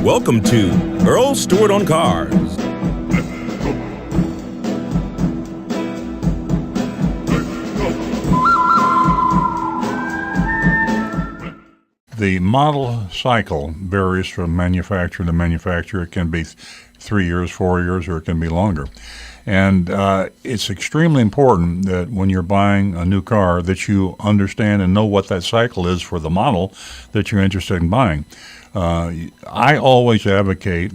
Welcome to Earl Stewart on Cars. The model cycle varies from manufacturer to manufacturer. It can be 3 years, 4 years, or it can be longer. And it's extremely important that when you're buying a new car that you understand and know what that cycle is for the model that you're interested in buying. I always advocate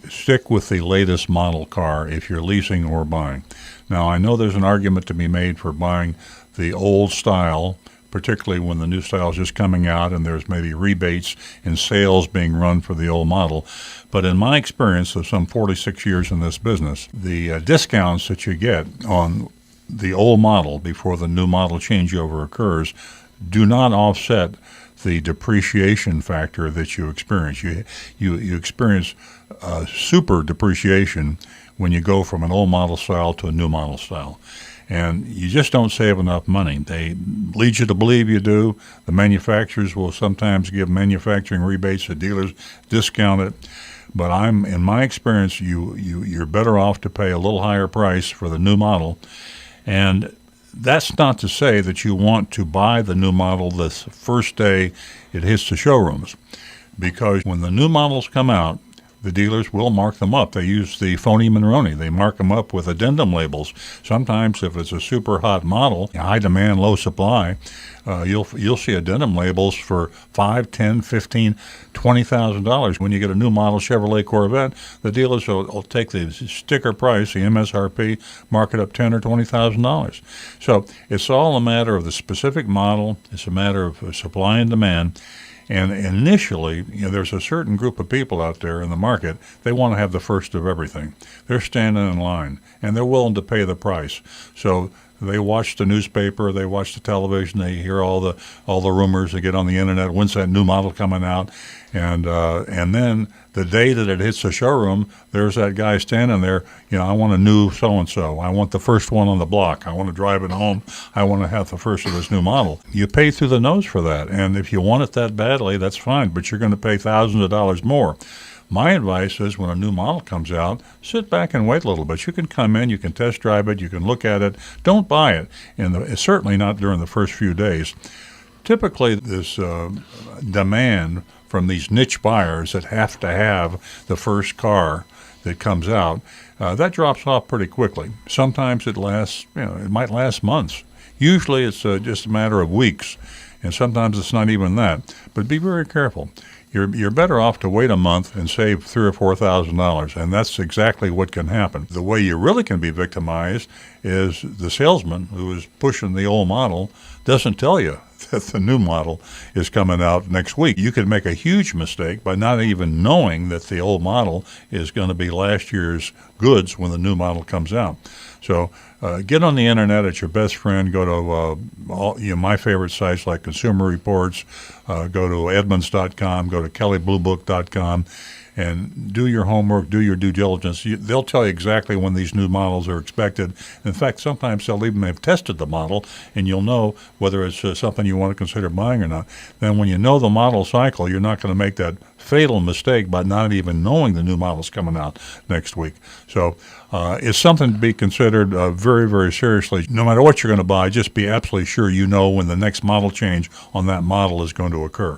stick with the latest model car if you're leasing or buying. Now, I know there's an argument to be made for buying the old style, particularly when the new style is just coming out and there's maybe rebates and sales being run for the old model. But in my experience of some 46 years in this business, the discounts that you get on the old model before the new model changeover occurs do not offset the depreciation factor that you experience. You experience super depreciation when you go from an old model style to a new model style. And you just don't save enough money. They lead you to believe you do. The manufacturers will sometimes give manufacturing rebates. The dealers discount it. But in my experience, you're better off to pay a little higher price for the new model. And that's not to say that you want to buy the new model this first day it hits the showrooms, because when the new models come out, the dealers will mark them up. They use the phony Monroney. They mark them up with addendum labels. Sometimes if it's a super hot model, high demand, low supply, you'll see addendum labels for $5,000, $10,000, $15,000, $20,000. When you get a new model Chevrolet Corvette, the dealers will take the sticker price, the MSRP, mark it up $10,000 or $20,000. So it's all a matter of the specific model. It's a matter of supply and demand. And initially, there's a certain group of people out there in the market, they want to have the first of everything. They're standing in line, and they're willing to pay the price. So they watch the newspaper, they watch the television, they hear all the rumors, they get on the internet, when's that new model coming out? And then the day that it hits the showroom, there's that guy standing there, I want a new so-and-so. I want the first one on the block. I want to drive it home. I want to have the first of this new model. You pay through the nose for that. And if you want it that badly, that's fine, but you're going to pay thousands of dollars more. My advice is when a new model comes out, sit back and wait a little bit. You can come in, you can test drive it, you can look at it. Don't buy it, and certainly not during the first few days. Typically, this demand from these niche buyers that have to have the first car that comes out, that drops off pretty quickly. Sometimes it lasts, it might last months. Usually it's just a matter of weeks, and sometimes it's not even that. But be very careful. You're better off to wait a month and save $3,000 or $4,000, and that's exactly what can happen. The way you really can be victimized is the salesman who is pushing the old model doesn't tell you that the new model is coming out next week. You could make a huge mistake by not even knowing that the old model is going to be last year's goods when the new model comes out. So get on the internet. It's your best friend. Go to my favorite sites like Consumer Reports. Go to Edmunds.com. Go to KellyBlueBook.com. And do your homework, do your due diligence. They'll tell you exactly when these new models are expected. In fact, sometimes they'll even have tested the model, and you'll know whether it's something you want to consider buying or not. Then when you know the model cycle, you're not going to make that fatal mistake by not even knowing the new model's coming out next week. So it's something to be considered very, very seriously. No matter what you're going to buy, just be absolutely sure you know when the next model change on that model is going to occur.